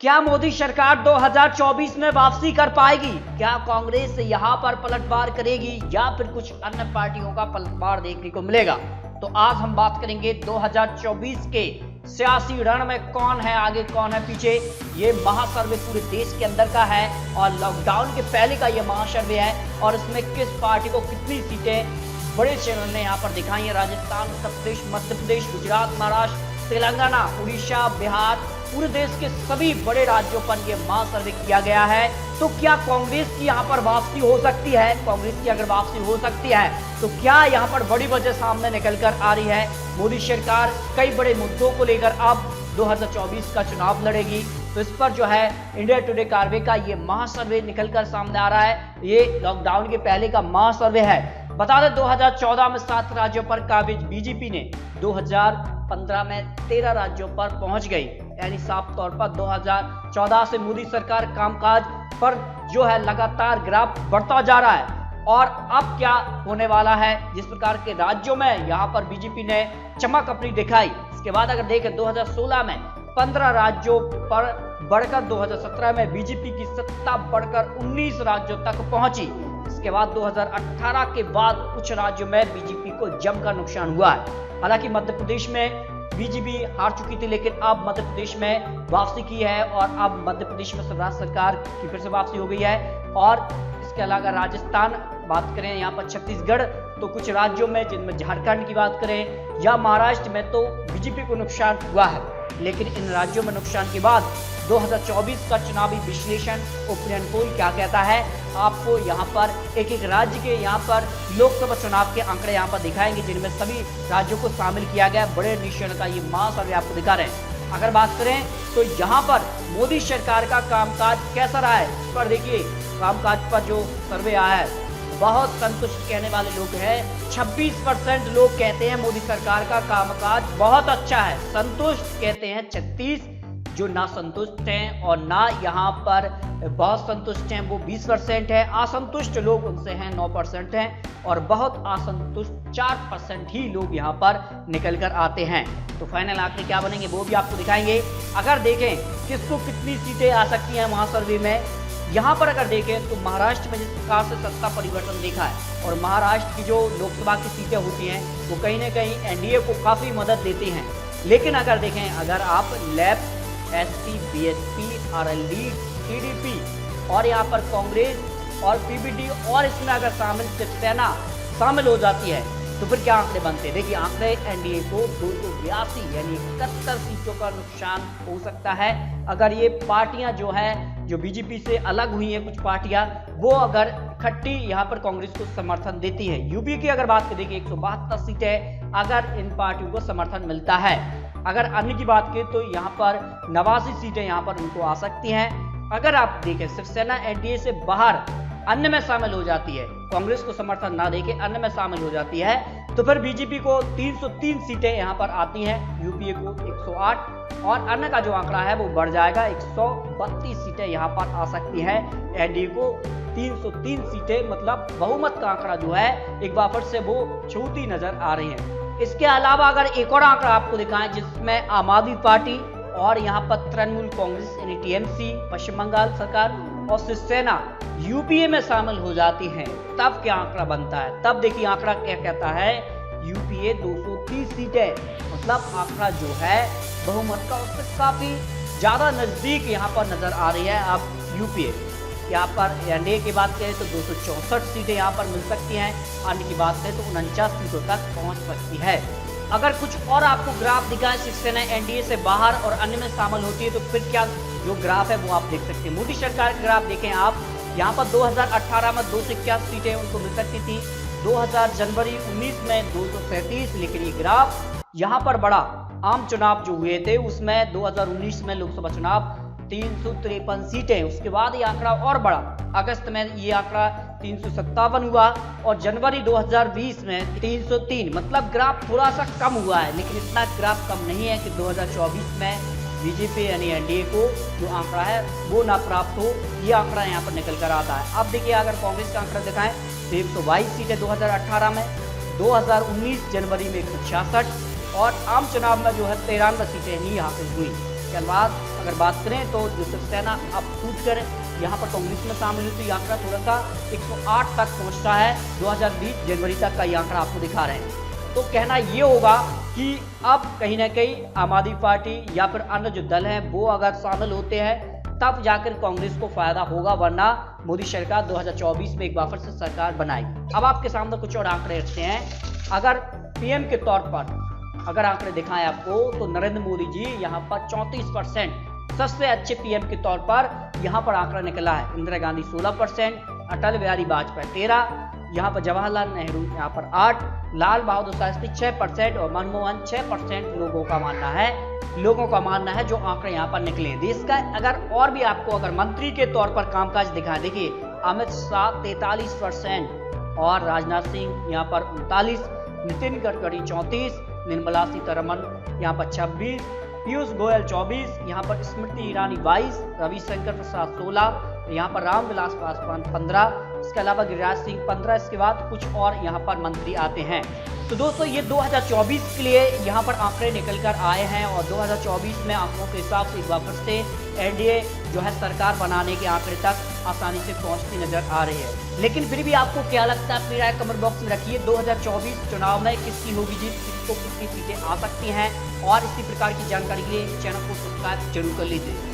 क्या मोदी सरकार 2024 में वापसी कर पाएगी? क्या कांग्रेस यहां पर पलटवार करेगी या फिर कुछ अन्य पार्टियों का पलटवार देखने को मिलेगा? तो आज हम बात करेंगे 2024 के सियासी रण में कौन है आगे, कौन है पीछे। ये महासर्वे पूरे देश के अंदर का है और लॉकडाउन के पहले का ये महासर्वे है और इसमें किस पार्टी को कितनी सीटें बड़े चैनल ने यहाँ पर दिखाई है। राजस्थान, उत्तर प्रदेश, मध्य प्रदेश, गुजरात, महाराष्ट्र, तेलंगाना, उड़ीसा, बिहार, पूरे देश के सभी बड़े राज्यों पर यह महासर्वे किया गया है। तो क्या कांग्रेस की यहाँ पर वापसी हो सकती है? कांग्रेस की अगर वापसी हो सकती है तो क्या यहाँ पर बड़ी वजह सामने निकल कर आ रही है? मोदी सरकार कई बड़े मुद्दों को लेकर अब 2024 का चुनाव लड़ेगी। तो इस पर जो है इंडिया टुडे कार्वे का ये महासर्वे निकलकर सामने आ रहा है। ये लॉकडाउन के पहले का महासर्वे है। बता दें 2014 में 7 राज्यों पर काबिज बीजेपी ने 2015 में 13 राज्यों पर पहुंच गई। यानी साफ तौर पर 2014 से मोदी सरकार कामकाज पर जो है लगातार ग्राफ बढ़ता जा रहा है। और अब क्या होने वाला है? जिस प्रकार के राज्यों में यहाँ पर बीजेपी ने चमक अपनी दिखाई, इसके बाद अगर देखें 2016 में 15 राज्यों पर बढ़कर 2017 में बीजेपी की सत्ता बढ़कर 19 राज्यों तक पहुंची। इसके बाद 2018 के बाद कुछ राज्यों में बीजेपी को जमकर नुकसान हुआ है। हालांकि मध्य प्रदेश में बीजेपी हार चुकी थी, लेकिन अब मध्य प्रदेश में वापसी की है और अब मध्य प्रदेश में स्वराज सरकार की फिर से वापसी हो गई है। और इसके अलावा राजस्थान बात करें, यहाँ पर छत्तीसगढ़, तो कुछ राज्यों में जिनमें झारखंड की बात करें या महाराष्ट्र में तो बीजेपी को नुकसान हुआ है। लेकिन इन राज्यों में नुकसान के बाद 2024 का चुनावी विश्लेषण ओपिनियन पोल क्या कहता है, आपको यहाँ पर एक एक राज्य के यहाँ पर लोकसभा चुनाव के आंकड़े यहाँ पर दिखाएंगे, जिनमें सभी राज्यों को शामिल किया गया। बड़े निश्चय का ये महासर्वे आपको दिखा रहे हैं। अगर बात करें तो यहाँ पर मोदी सरकार का कामकाज कैसा रहा है, इस पर देखिए कामकाज पर जो सर्वे आया है बहुत संतुष्ट कहने वाले लोग हैं। 26% लोग कहते हैं मोदी सरकार का कामकाज बहुत अच्छा है, संतुष्ट कहते हैं 36, जो ना संतुष्ट हैं और ना यहाँ पर बहुत संतुष्ट हैं वो 20% है। असंतुष्ट लोग उनसे हैं 9% हैं और बहुत असंतुष्ट 4% ही लोग यहाँ पर निकल कर आते हैं। तो फाइनल आंकड़े क्या बनेंगे वो भी आपको दिखाएंगे। अगर देखें किसको कितनी सीटें आ सकती हैं महासर्वे में, यहाँ पर अगर देखें तो महाराष्ट्र में जिस प्रकार से सत्ता परिवर्तन देखा है और महाराष्ट्र की जो लोकसभा की सीटें होती हैं वो कहीं ना कहीं एनडीए को काफी मदद देती हैं। लेकिन अगर देखें, अगर आप left, SP, BSP, RLD, TDP और यहाँ पर कांग्रेस और पीपीडी और इसमें अगर शामिल शिवसेना शामिल हो जाती है तो फिर क्या आंकड़े बनते हैं? देखिए आंकड़े एनडीए को 282 यानी 71 सीटों का नुकसान हो सकता है। अगर ये पार्टियां जो है जो बीजेपी से अलग हुई हैं, कुछ पार्टियां वो अगर इकट्ठी यहाँ पर कांग्रेस को समर्थन देती है। यूपी की अगर बात करें, 172 सीटें अगर इन पार्टियों को समर्थन मिलता है। अगर अन्य की बात करें तो यहाँ पर 89 सीटें यहाँ पर उनको आ सकती हैं। अगर आप देखें शिवसेना एनडीए से बाहर अन्य में शामिल हो जाती है, कांग्रेस को समर्थन ना देके अन्य में शामिल हो जाती है, तो फिर बीजेपी को 303 सीटें यहाँ पर आती हैं, यूपीए को 108 और अन्य का जो आंकड़ा है वो बढ़ जाएगा, 132 सीटें यहाँ पर आ सकती हैं। एनडीए को 303 सीटें, मतलब बहुमत का आंकड़ा जो है एक बार फिर से वो छूती नजर आ रही है। इसके अलावा अगर एक और आंकड़ा आपको दिखाएं जिसमें आम आदमी पार्टी और यहाँ पर तृणमूल कांग्रेस यानी टीएमसी, पश्चिम बंगाल सरकार और शिवसेना यूपीए में शामिल हो जाती हैं, तब क्या आंकड़ा बनता है? तब देखिए आंकड़ा क्या कहता है, यूपीए 230 सीटें, मतलब आंकड़ा जो है बहुमत का उससे काफी ज्यादा नजदीक यहाँ पर नजर आ रही है। आप यूपीए यहाँ पर एनडीए की बात करें तो 264 सीटें यहाँ पर मिल सकती हैं, अन्य की बात करें तो 49 सीटों तक पहुंच सकती है। अगर कुछ और आपको ग्राफ दिखाएं, शिवसेना एनडीए से बाहर और अन्य में शामिल होती है तो फिर क्या जो ग्राफ है वो आप देख सकते हैं। मोदी सरकार का ग्राफ देखें आप, यहाँ पर 2018 में 281 सीटें उनको मिल सकती थी, 2000 जनवरी 19 में 237, लेकिन ये ग्राफ यहाँ पर बढ़ा। आम चुनाव जो हुए थे उसमें 2019 में लोकसभा चुनाव 353 सीटें, उसके बाद ये आंकड़ा और बढ़ा। अगस्त में ये आंकड़ा 357 हुआ और जनवरी 2020 में 303, मतलब ग्राफ थोड़ा सा कम हुआ है, लेकिन इतना ग्राफ कम नहीं है कि 2024 में बीजेपी यानी एनडीए को जो आंकड़ा है वो ना प्राप्त हो। ये आंकड़ा यहाँ पर निकल कर आता है। अब देखिए अगर कांग्रेस का आंकड़ा दिखाएं तो 122 सीटें 2018 में, 2019 जनवरी में 166 और आम चुनाव में जो है 93 सीटें ही हासिल हुई। के बाद अगर बात करें तो जो शिवसेना अब टूट कर यहाँ पर कांग्रेस में शामिल हुई तो ये आंकड़ा थोड़ा सा 108 तक पहुँचता है। 2020 जनवरी तक का ये आंकड़ा आपको दिखा रहे हैं। तो कहना ये होगा कि अब कहीं ना कहीं आम आदमी पार्टी या फिर अन्य जो दल हैं वो अगर शामिल होते हैं तब जाकर कांग्रेस को फायदा होगा, वरना मोदी सरकार 2024 में एक बार फिर से सरकार बनाएगी। अब आपके सामने कुछ और आंकड़े रखते हैं। अगर पीएम के तौर पर अगर आंकड़े दिखाएं आपको तो नरेंद्र मोदी जी यहाँ पर 34% सबसे अच्छे पीएम के तौर पर यहाँ पर आंकड़ा निकला है। इंदिरा गांधी 16%, अटल बिहारी वाजपेयी 13%, यहाँ पर जवाहरलाल नेहरू यहाँ पर 8%, लाल बहादुर शास्त्री 6% और मनमोहन 6% लोगों का मानना है जो आंकड़े यहाँ पर निकले हैं। देश का अगर और भी आपको अगर मंत्री के तौर पर कामकाज दिखाएं, देखिए अमित शाह 43% और राजनाथ सिंह यहाँ पर 39%, नितिन गडकरी 34%, निर्मला सीतारमण यहाँ पर 26%, पीयूष गोयल 24%, यहाँ पर स्मृति ईरानी 22%, रविशंकर प्रसाद 16%, यहाँ पर रामविलास पासवान 15%, इसके अलावा गिरिराज सिंह 15%। इसके बाद कुछ और यहाँ पर मंत्री आते हैं। तो दोस्तों ये 2024 के लिए यहाँ पर आंकड़े निकल कर आए हैं और 2024 में आंकड़ों के हिसाब से एक बार फिर से एनडीए जो है सरकार बनाने के आंकड़े तक आसानी से पहुंचती नजर आ रही है। लेकिन फिर भी आपको क्या लगता है, अपनी राय कमेंट बॉक्स में रखिए। 2024 चुनाव में किसकी होगी जीत, किसको कितनी सीटें आ सकती हैं, और इसी प्रकार की जानकारी के लिए चैनल को सब्सक्राइब जरूर कर लीजिए।